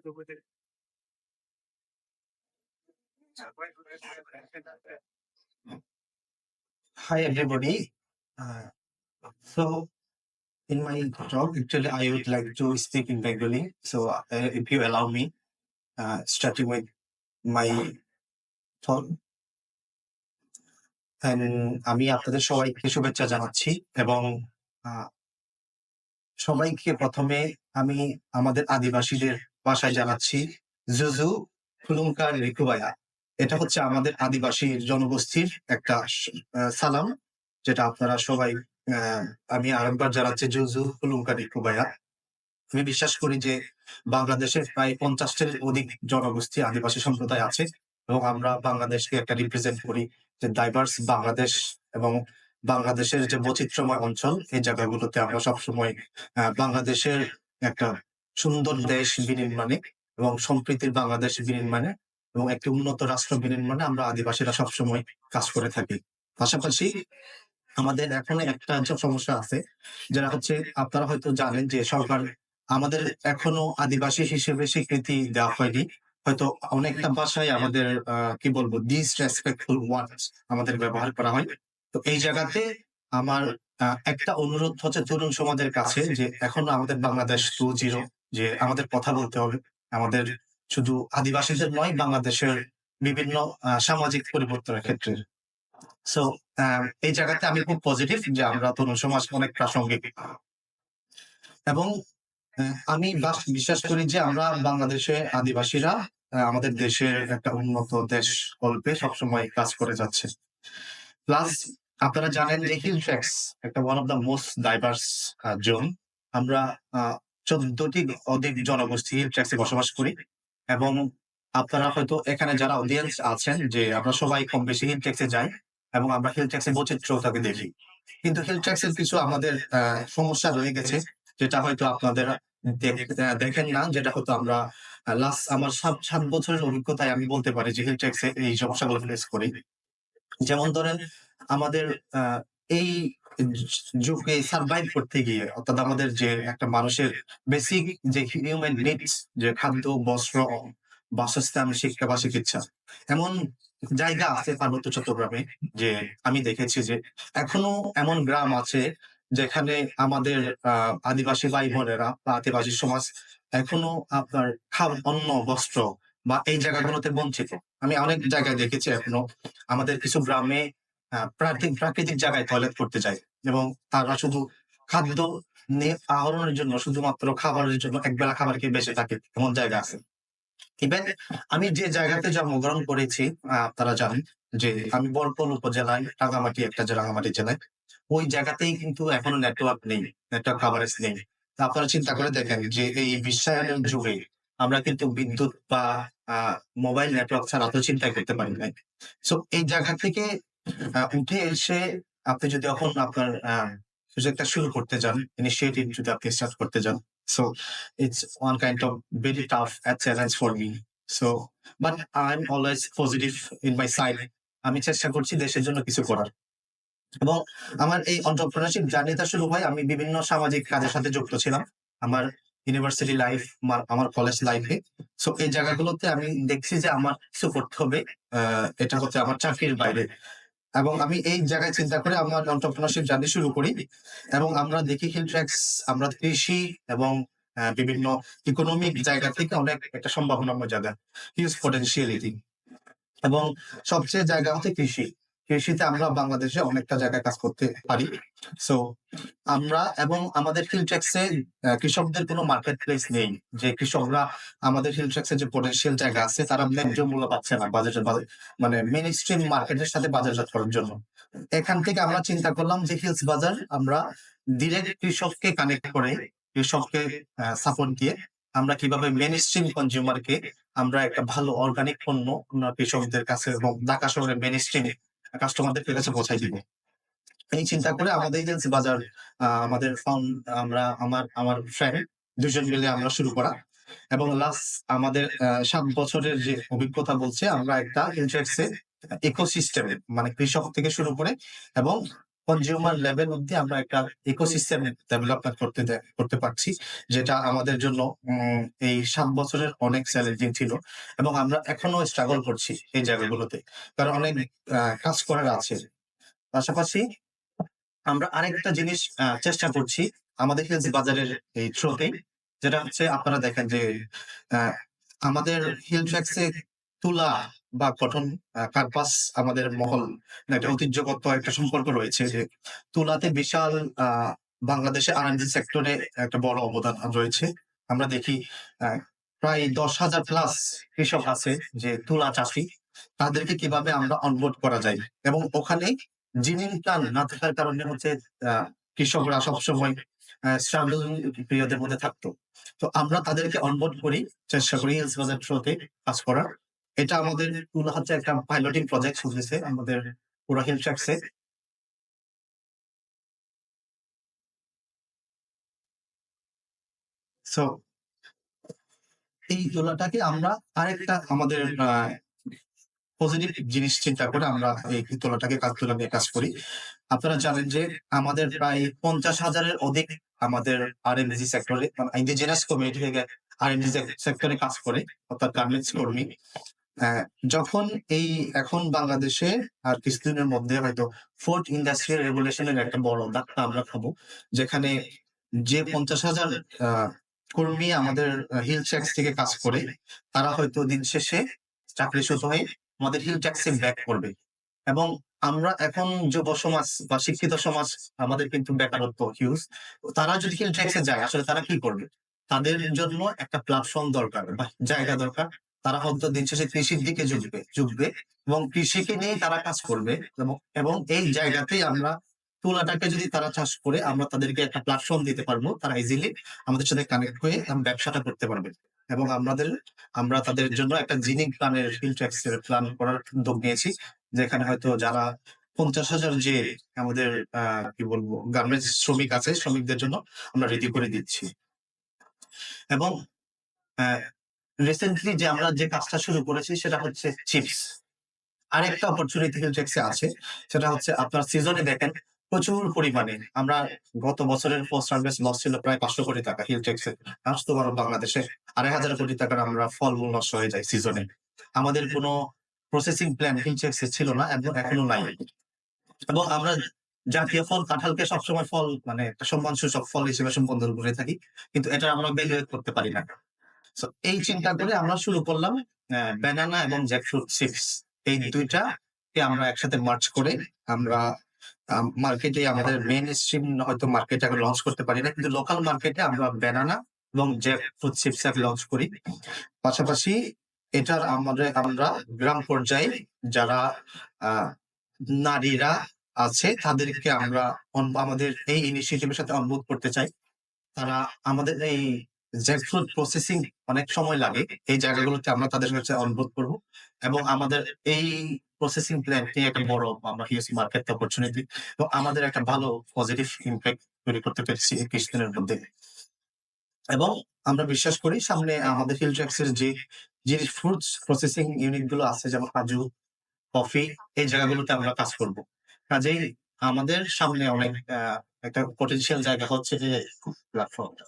Hi everybody. Uh, so in my talk, actually, I would like to speak in Bengali. So if you allow me, starting with my talk, and আমি আপনাদের সবাইকে শুভেচ্ছা জানাচ্ছি এবং আহ, সবাইকে প্রথমে আমি আমাদের আদিবাসীদের ভাষায় জানাচ্ছি জুজু ফুলুঙ্কার রিকুবায়া। এটা হচ্ছে আমাদের আদিবাসী জনগোষ্ঠীর একটা সালাম, যেটা আপনারা সবাই আহ, আমি আরেকবার জানাচ্ছি জুজু ফুলুঙ্কার রিকুবায়া। আমি বিশ্বাস করি যে বাংলাদেশের প্রায় 50-টির অধিক জনগোষ্ঠী আদিবাসী সম্প্রদায় আছে এবং আমরা বাংলাদেশকে একটা রিপ্রেজেন্ট করি, যে ডাইভার্স বাংলাদেশ এবং বাংলাদেশের যে বৈচিত্র্যময় অঞ্চল, এই জায়গাগুলোতে আমরা সবসময় বাংলাদেশের একটা সুন্দর দেশ বিনির্মাণে এবং সম্প্রীতির বাংলাদেশ বিনির্মাণে এবং একটি উন্নত রাষ্ট্র বিনির্মাণে আমরা আদিবাসীরা সবসময় কাজ করে থাকি। পাশাপাশি আমাদের এখন একটা যে সমস্যা আছে, যেটা হচ্ছে আপনারা হয়তো জানেন যে সরকার আমাদের এখনো আদিবাসী হিসেবে স্বীকৃতি দেওয়া হয়নি। হয়তো অনেকটা ভাষায় আমাদের কি বলবো ডিসরেসপেক্টফুল ওয়ার্ডস আমাদের ব্যবহার করা হয়। তো এই জায়গাতে আমার একটা অনুরোধ হচ্ছে তরুণ সমাজের কাছে, যে এখনো আমাদের বাংলাদেশ 2.0, যে আমাদের কথা বলতে হবে। আমাদের শুধু আদিবাসীদের নয়, বাংলাদেশের বিভিন্ন সামাজিক পরিবর্তনের ক্ষেত্রে। সো এই জায়গাতে আমি খুব পজিটিভ যে আমরা তরুণ সমাজ অনেক প্রাসঙ্গিক এবং আমি বিশ্বাস করি যে আমরা বাংলাদেশে আদিবাসীরা আমাদের দেশের একটা উন্নত দেশ গল্পে সবসময় কাজ করে যাচ্ছে। প্লাস আপনারা জানেন যে হিল ট্র্যাক্স একটা one of the most diverse zone. আমরা 14টি অধিক জনগোষ্ঠী হিল ট্র্যাক্সে বসবাস করি এবং আপনারা হয়তো এখানে যারা অডিয়েন্স আছেন, যে আমরা সবাই কম বেশি হিল ট্র্যাক্সে যাই এবং আমরা হিল ট্র্যাক্সের বৈচিত্র্যটাকে দেখি। কিন্তু হিল ট্র্যাক্সের কিছু আমাদের সমস্যা রয়ে গেছে, যেটা হয়তো আপনাদের দেখেন না, যেটা হয়তো আমরা লাস্ট আমার 7 বছরের অভিজ্ঞতায় আমি বলতে পারি যে হিল ট্র্যাক্সে এই সমস্যাগুলো ফেস করি। যেমন ধরেন আমাদের আহ, এই যুগে সার্ভাইভ করতে গিয়ে, অর্থাৎ আমাদের যে একটা মানুষের বেসিক যে হিউম্যান নিডস, যে খাদ্য, বস্ত্র, বাসস্থান, শিক্ষা বা চিকিৎসা, এমন জায়গা আছে পার্বত্য চট্টগ্রামে, যে আমি দেখেছি যে এখনো এমন গ্রাম আছে যেখানে আমাদের আদিবাসী ভাই বোনেরা বা আদিবাসী সমাজ এখনো আপনার অন্ন, বস্ত্র বা এই জায়গাগুলোতে বঞ্চিত। আমি অনেক জায়গায় দেখেছি এখনো আমাদের কিছু গ্রামে প্রাকৃতিক জায়গায় টয়লেট করতে যায় এবং তারা শুধু খাদ্য আহরণের জন্য, শুধুমাত্র খাবারের জন্য একবেলা খাবার খেয়ে বেঁচে থাকে, এমন জায়গা আছে। ইভেন আমি যে জায়গাতে জন্মগ্রহণ করেছি, আপনারা জানেন যে আমি বরপল উপজেলায়, রাঙামাটি একটা যে রাঙামাটি জেলায়, ওই জায়গাতেই কিন্তু এখনো নেটওয়ার্ক নেই, নেটওয়ার্ক কভারেজ নেই। তা আপনারা চিন্তা করে দেখেন যে এই বিশ্বায়নের যুগে আমরা কিন্তু বিদ্যুৎ বা মোবাইল নেটওয়ার্ক ছাড়া তো চিন্তাই করতে পারি না। সো এই জায়গা থেকে উঠে এসে আপনি যদি এখন আপনার কিছু একটা শুরু করতে যান, ইনিশিয়েটিভ যদি আপনি স্টার্ট করতে যান, so it's one kind of very tough challenge for me. So but I am always positive in my side. আমি চেষ্টা করছি দেশের জন্য কিছু করার এবং আমার এই এন্টারপ্রেনারশিপ জার্নিটা শুরু হয়, আমি বিভিন্ন সামাজিক কাজের সাথে যুক্ত ছিলাম আমার ইউনিভার্সিটি লাইফ, আমার কলেজ লাইফে। সো এই জায়গাগুলোতে আমি দেখছি যে আমার কিছু করতে হবে, এটা হচ্ছে আমার চাকরির বাইরে। এবং আমি এই জায়গায় চিন্তা করে আমার এন্টারপ্রেনারশিপ জার্নি শুরু করি এবং আমরা দেখি হিল ট্র্যাক্স, আমরা কৃষি এবং বিভিন্ন ইকোনমিক জায়গা থেকে অনেক একটা সম্ভাবনাময় জায়গা, হিউজ পটেনশিয়ালিটি। এবং সবচেয়ে জায়গা হচ্ছে কৃষি। কৃষিতে আমরা বাংলাদেশে অনেকটা জায়গায় কাজ করতে পারি। সো আমরা এবং আমাদের ফিল্ডট্যাক্সে কৃষকদের কোনো মার্কেট প্লেস নেই, যে কৃষকরা আমাদের ফিল্ডট্যাক্সে যে পোটেনশিয়াল জায়গা আছে তারা ন্যায্য মূল্য পাচ্ছে না বাজেটের, মানে মেইন স্ট্রিম মার্কেটের সাথে বাজারজাত করার জন্য। এখান থেকে আমরা চিন্তা করলাম যে হিলস বাজার আমরা ডিরেক্ট কৃষককে কানেক্ট করে, কৃষককে সাপোর্ট দিয়ে আমরা কিভাবে মেইন স্ট্রিম কনজিউমারকে আমরা একটা ভালো অর্গানিক পণ্য আমরা কৃষকদের কাছে এবং ঢাকা শহরের মেইন স্ট্রিম কাস্টমারদের কাছে পৌঁছাই দিব। এই চিন্তা করে আমাদের এজেন্সি বাজার আমাদের ফাউন্ড, আমরা আমার ফ্রেন্ড দুজন মিলে আমরা শুরু করা এবং লাস্ট আমাদের 7 বছরের যে অভিজ্ঞতা বলছে আমরা একটা ইন্টারেক্টে ইকোসিস্টেম, মানে কৃষক থেকে শুরু করে এবং কনজিউমার লেভেল অব্দি আমরা একটা ইকোসিস্টেম ডেভেলপমেন্ট করতে পারছি। যেটা আমাদের জন্য এই ৭ বছরের অনেক চ্যালেঞ্জিং ছিল এবং আমরা এখনো স্ট্রাগল করছি এই জায়গাগুলোতে। কারণ অনেক কাজ করার আছে। পাশাপাশি আমরা আরেকটা জিনিস চেষ্টা করছি আমাদের হিলস বাজারের এই থ্রুতেই। যেটা হচ্ছে আপনারা দেখেন যে আ আমাদের হিল ট্র্যাকস এ তুলা বা কটন কার্পাস আমাদের মহল একটা ঐতিহ্যগত একটা সম্পর্ক রয়েছে যে তুলাতে বিশাল আ বাংলাদেশে R&D সেক্টরে একটা বড় অবদান রয়েছে। আমরা দেখি আ প্রায় ১০,০০০ প্লাস কৃষক আছে যে তুলা চাষী। তাদেরকে কিভাবে আমরা অনবোর্ড করা যায় এবং ওখানে জিনিং প্ল্যান না থাকার কারণে হচ্ছে আ কৃষকরা সবসময় স্ট্রাগল পিরিয়ড এর মধ্যে থাকতো। তো আমরা তাদেরকে অনবোর্ড করি, চেষ্টা করি হিলস বাজার থ্রুতে কাজ করার। এটা আমাদের টুল হচ্ছে একটা পাইলটিং প্রজেক্ট চলতেছে আমাদের পুরা হিল ট্র্যাকস এ। সো এই তুলাটাকে আমরা আরেকটা আমাদের পজিটিভ জিনিস চিন্তা করে আমরা এই তুলাটাকে তুলা নিয়ে কাজ করি। আপনারা জানেন যে আমাদের প্রায় ৫০,০০০ এর অধিক আমাদের R&D সেক্টরে ইন্ডিজিনাস কমিউনিটি থেকে R&D সেক্টরে কাজ করে অর্থাৎ গার্মেন্টস কর্মী। হ্যাঁ, যখন এই এখন বাংলাদেশে আর কিছুদিনের মধ্যে হয়তো 4th ইন্ডাস্ট্রিয়াল রেভলিউশন এর একটা বড় ধাক্কা আমরা খাবো। যেখানে যে ৫০,০০০ আ কর্মী আমাদের হিল ট্যাক্স থেকে কাজ করে, তারা হয়তো দিন শেষে চাকরিচ্যুত হয়ে আমাদের হিল ট্যাক্সে ব্যাক করবে। এবং আমরা এখন যুব সমাজ বা শিক্ষিত সমাজ আমাদের কিন্তু বেকারত্ব হিউজ। তারা যদি হিল ট্যাক্সে যায় আসলে তারা কি করবে? তাদের জন্য একটা প্ল্যাটফর্ম দরকার বা জায়গা দরকার। তারা হয়তো দিন শেষে কৃষির দিকে ঝুঁকবে এবং কৃষিকে নিয়েই তারা কাজ করবে এবং এই জায়গাতেই আমরা তুলাটাকে যদি তারা চাষ করে আমরা তাদেরকে একটা প্ল্যাটফর্ম দিতে পারবো। তারা ইজিলি আমাদের সাথে কানেক্ট হয়ে ব্যবসাটা করতে পারবে। এবং আমরা তাদের জন্য একটা জিনিং প্ল্যানের হিল ট্যাক্স এর প্ল্যান করার উদ্যোগ নিয়েছি। যেখানে হয়তো যারা ৫০,০০০ যে আমাদের আ কি বলবো গার্মেন্টস শ্রমিক আছে, শ্রমিকদের জন্য আমরা রেডি করে দিচ্ছি। এবং অ্যা রিসেন্টলি যে আমরা যে কাজটা শুরু করেছি সেটা হচ্ছে চিপস। আরেকটা অপরচুনিটি হিলটেক্সে আছে। সেটা হচ্ছে আপনার সিজনে দেখেন প্রচুর পরিমাণে আমরা গত বছরের পোস্ট হারভেস্ট লস ছিল প্রায় ৳৫০০ কোটি হিলটেক্সে। আসতো বড় বাংলাদেশে ৳২৫০০ কোটি আমরা ফলমূল নষ্ট হয়ে যায় সিজনে। আমাদের কোনো প্রসেসিং প্ল্যান্ট হিলটেক্সে ছিল না এবং এখনো নাই। এবং আমরা জাতীয় ফল কাঁঠালকে সবসময় ফল মানে একটা সম্মানসূচক ফল হিসেবে সম্বোধন করে থাকি। কিন্তু এটা আমরা ভ্যালুয়েট করতে পারি না। সো এই চিন্তা করে আমরা শুরু করলাম ব্যানানা এবং জ্যাকফ্রুট চিপস। এই ২ টাকে আমরা একসাথে মার্জ করে আমরা মার্কেটে আমাদের মেইন স্ট্রিম হয়তো মার্কেটে এখন লঞ্চ করতে পারি না। কিন্তু লোকাল মার্কেটে আমরা ব্যানানা এবং জ্যাকফ্রুট চিপস লঞ্চ করি। পাশাপাশি আমরা গ্রাম পর্যায়ে যারা আ নারীরা আছে তাদেরকে আমরা আমাদের এই ইনিশিয়েটিভ এর সাথে অনবোর্ড করতে চাই। তারা আমাদের এই জ্যাকফ্রুট প্রসেসিং অনেক সময় লাগে। এই জায়গাগুলোতে আমরা তাদের কাছে অনুরোধ করব এবং আমাদের এই প্রসেসিং প্ল্যান্ট নিয়ে একটা বড় আমরা হিউজ মার্কেট অপরচুনিটি এবং আমাদের একটা ভালো পজিটিভ ইমপ্যাক্ট তৈরি করতে পেরেছি এই কিছুদিনের মধ্যে। এবং আমরা বিশ্বাস করি সামনে আমাদের হিল ট্র্যাক্স এর যে ফ্রুটস প্রসেসিং ইউনিট গুলো আছে যেমন কাজু, কফি এই জায়গাগুলোতে আমরা কাজ করব। কাজেই আমাদের সামনে অনেক একটা পটেনশিয়াল জায়গা হচ্ছে যে প্ল্যাটফর্মটা।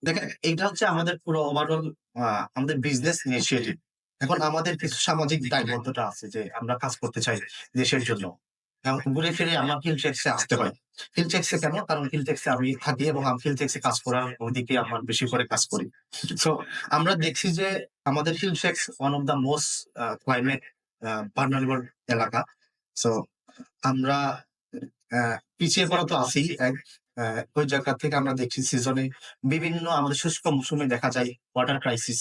দেখেন, এইটা হচ্ছে আমাদের পুরো ওভারঅল আ আমাদের বিজনেস ইনিশিয়েটিভ। এখন আমাদের কিছু সামাজিক দায়বদ্ধতা আছে যে আমরা কাজ করতে চাই দেশের জন্য। ঘুরে ফিরে আমরা ফিল্ডট্যাক্স এ আসতে হয়। ফিল্ডট্যাক্স এ কেন? কারণ ফিল্ডট্যাক্স এ আমি থাকি এবং আমি ফিল্ডট্যাক্স এ কাজ করার ওইদিকে আমার বেশি করে কাজ করি। সো আমরা দেখছি যে আমাদের ফিল্ডট্যাক্স one of the most climate vulnerable এলাকা। সো আমরা অ্যা পিছিয়ে পড়া তো আছেই ওই জায়গা থেকে আমরা দেখছি সিজনে বিভিন্ন আমাদের শুষ্ক মৌসুমে দেখা যায় ওয়াটার ক্রাইসিস।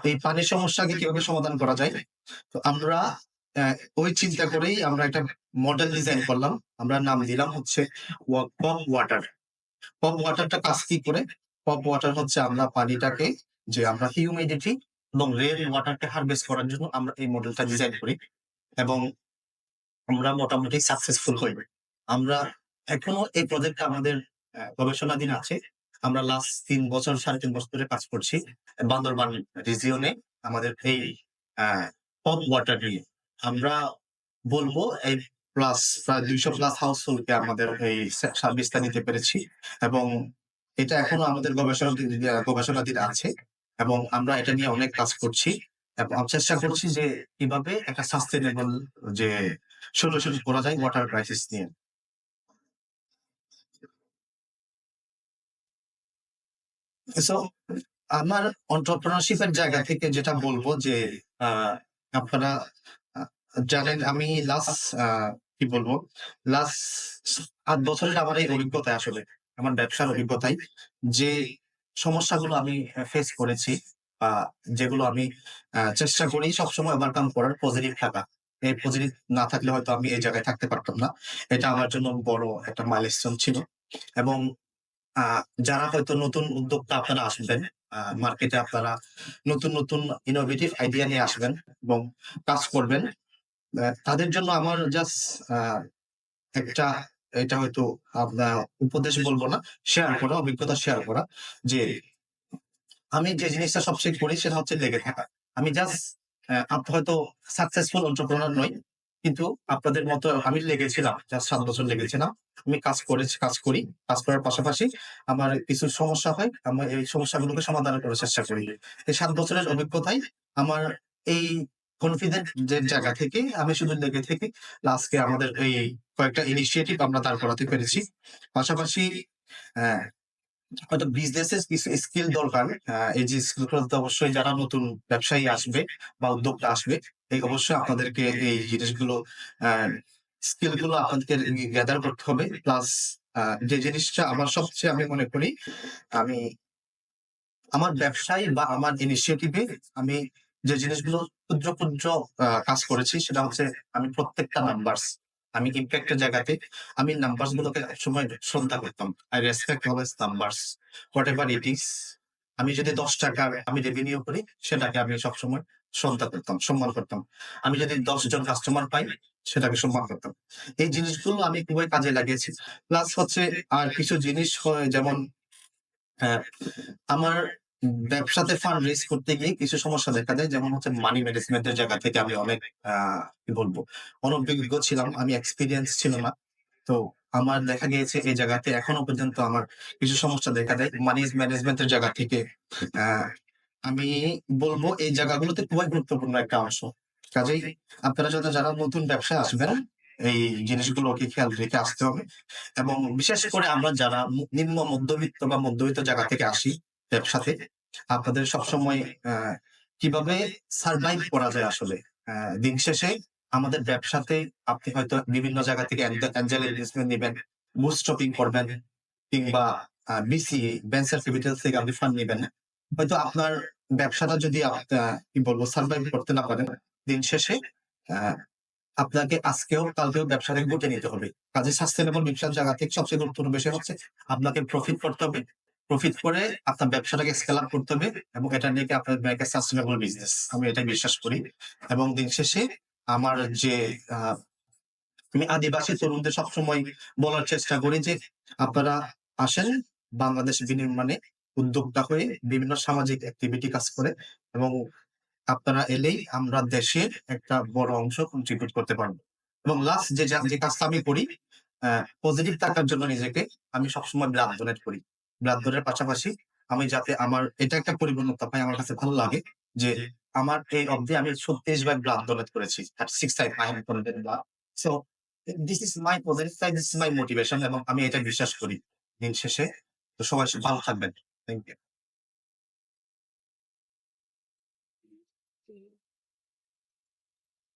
এই পানির সমস্যাকে কিভাবে সমাধান করা যায়? তো আমরা অ্যা ওই চিন্তা করেই আমরা একটা মডেল ডিজাইন করলাম। আমরা নাম দিলাম হচ্ছে পপ ওয়াটার। পপ ওয়াটারটা কাজ কি করে? পপ ওয়াটার হচ্ছে আমরা পানিটাকে যে আমরা হিউমিডিটি এবং রেইন ওয়াটারকে হারভেস্ট করার জন্য আমরা এই মডেলটা ডিজাইন করি এবং আমরা মোটামুটি সাকসেসফুল হই। আমরা এখনো এই প্রজেক্টটা আমাদের গবেষণাধীন আছে। আমরা লাস্ট ৩ বছর ৩.৫ বছর ধরে কাজ করছি। বান্দরবান রিজিয়নে আমাদের এই আ টপ ওয়াটার নিয়ে। আমরা বলব এই প্রায় ২০০ প্লাস হাউসহোল্ড কে আমাদের এই সার্ভিসটা নিতে পেরেছি এবং এটা এখনো আমাদের গবেষণাধীন আছে এবং আমরা এটা নিয়ে অনেক কাজ করছি এবং চেষ্টা করছি যে কিভাবে একটা সাস্টেইনেবল যে সলিউশন করা যায় ওয়াটার ক্রাইসিস নিয়ে। সো আমার entrepreneurship এর জায়গা থেকে যেটা বলব যে আ আপনারা আ জানেন আমি কি বলবো? লাস্ট ৮ বছরের আমার এই অভিজ্ঞতায় আসলে আমার ব্যবসার অভিজ্ঞতায় যে সমস্যাগুলো আমি ফেস করেছি বা যেগুলো আমি চেষ্টা করি সবসময় ওভারকাম করার পজিটিভ থাকা। এই পজিটিভ না থাকলে হয়তো আমি এই জায়গায় থাকতে পারতাম না। এটা আমার জন্য বড় একটা মাইলস্টোন ছিল এবং আ যারা হয়তো নতুন উদ্যোক্তা আপনারা আসবেন, মার্কেটে আপনারা নতুন ইনোভেটিভ আইডিয়া নিয়ে আসবেন এবং কাজ করবেন। তাদের জন্য আমার জাস্ট আ একটা এটা হয়তো আপনার উপদেশ বলব না, শেয়ার করা, অভিজ্ঞতা শেয়ার করা যে আমি যে জিনিসটা সবচেয়ে করি সেটা হচ্ছে লেগে থাকা। আমি জাস্ট হয়তো সাকসেসফুল এন্টারপ্রেনার নই। কিন্তু আপনাদের মতো আমি লেগেছিলাম। জাস্ট ৭ বছর লেগেছিলাম। আমি কাজ করি। কাজ করার পাশাপাশি আমার কিছু সমস্যা হয়। আমার এই সমস্যাগুলোকে সমাধান করার চেষ্টা করি। এই ৭ বছরের অভিজ্ঞতায় আমার এই কনফিডেন্ট যে জায়গা থেকে আমি শুধু লেগে থেকে আজকে আমাদের এই কয়েকটা ইনিশিয়েটিভ আমরা দাঁড় করাতে পেরেছি। পাশাপাশি অ্যা হয়তো বিজনেসের কিছু স্কিল দরকার। এই যে স্কিলগুলো তো অবশ্যই যারা নতুন ব্যবসায়ী আসবে বা উদ্যোক্তা আসবে, এই অবশ্যই আপনাদেরকে এই জিনিসগুলো আ স্কিল গুলো আপনাদেরকে গ্যাদার করতে হবে। প্লাস যে জিনিসটা আমার সবচেয়ে আমি মনে করি আমি আমার ব্যবসায় বা আমার ইনিশিয়েটিভ এ আমি যে জিনিসগুলো ক্ষুদ্র কাজ করেছি সেটা হচ্ছে আমি প্রত্যেকটা নাম্বারস আমি ইমপ্যাক্ট এর জায়গাতে আমি নাম্বারস গুলোকে সবসময় শ্রদ্ধা করতাম। I respect always numbers whatever it is আমি যদি ৳১০ আমি রেভিনিউ করি সেটাকে আমি সবসময় শ্রদ্ধা করতাম, সম্মান করতাম। আমি যদি ১০ জন কাস্টমার পাই সেটাকে সম্মান করতাম। এই জিনিসগুলো আমি খুবই কাজে লাগিয়েছি। প্লাস হচ্ছে আর কিছু জিনিস হয় যেমন হ্যাঁ, আমার ব্যবসাতে ফান্ড রেইজ করতে গিয়ে কিছু সমস্যা দেখা দেয়। যেমন হচ্ছে মানি ম্যানেজমেন্ট এর জায়গা থেকে আমি অনেক আ কি বলবো? অনভিজ্ঞ ছিলাম। আমি এক্সপেরিয়েন্স ছিল না। তো আমার দেখা গিয়েছে এই জায়গাতে এখনো পর্যন্ত আমার কিছু সমস্যা দেখা দেয়। মানি ম্যানেজমেন্ট এর জায়গা থেকে আ আমি বলব এই জায়গাগুলোতে খুবই গুরুত্বপূর্ণ একটা অংশ। কাজেই আপনারা যারা নতুন ব্যবসায় আসবেন, এই জিনিসগুলোকে খেয়াল রেখে আসতে হবে। এবং বিশেষ করে আমরা যারা নিম্ন মধ্যবিত্ত বা মধ্যবিত্ত জায়গা থেকে আসি ব্যবসাতে, আপনাদের সবসময় আ কিভাবে সারভাইভ করা যায় আসলে। আ দিন শেষে আমাদের ব্যবসাতে আপনি হয়তো বিভিন্ন জায়গা থেকে এঞ্জেল ইনভেস্টমেন্ট নিবেন, বুটস্ট্র্যাপিং করবেন কিংবা বিসিএ ভেঞ্চার ক্যাপিটাল থেকে আপনি ফান্ড নিবেন। হয়তো আপনার ব্যবসাটা যদি কি বলবো সারভাইভ করতে না পারেন, দিন শেষে আ আপনাকে আজকেও কালকেও ব্যবসাটাকে গুটিয়ে নিতে হবে। কাজেই সাস্টেইনেবল ব্যবসার জায়গা থেকে সবচেয়ে গুরুত্বপূর্ণ বিষয় হচ্ছে আপনাকে প্রফিট করতে হবে। প্রফিট করে আপনার ব্যবসাটাকে স্কেল আপ করতে হবে এবং এটা নিয়ে আপনার ব্যাংক এ সাস্টেইনেবল বিজনেস। আমি এটাই বিশ্বাস করি। এবং দিন শেষে আমার যে আ আমি আদিবাসী তরুণদের সবসময় বলার চেষ্টা করি যে, আপনারা আসেন বাংলাদেশ বিনির্মাণে উদ্যোক্তা হয়ে বিভিন্ন সামাজিক এক্টিভিটি কাজ করে এবং আপনারা এলেই আমরা দেশের একটা বড় অংশ কন্ট্রিবিউট করতে পারব। এবং লাস্ট যে কাজটা আমি করি, আ পজিটিভ থাকার জন্য নিজেকে আমি সবসময় ব্লাড ডোনেট করি। ব্লাড ডোনের পাশাপাশি আমি যাতে আমার এটা একটা পরিপূর্ণতা পাই আমার কাছে ভালো লাগে যে, আমার এই অবধি আমি ৩৬ বার ব্লাড ডোনেট করেছি। At 6 time I have donated blood. So this is my positive side, this is my motivation এবং আমি এটা বিশ্বাস করি। দিন শেষে তো সবাই ভালো থাকবেন। Thank you.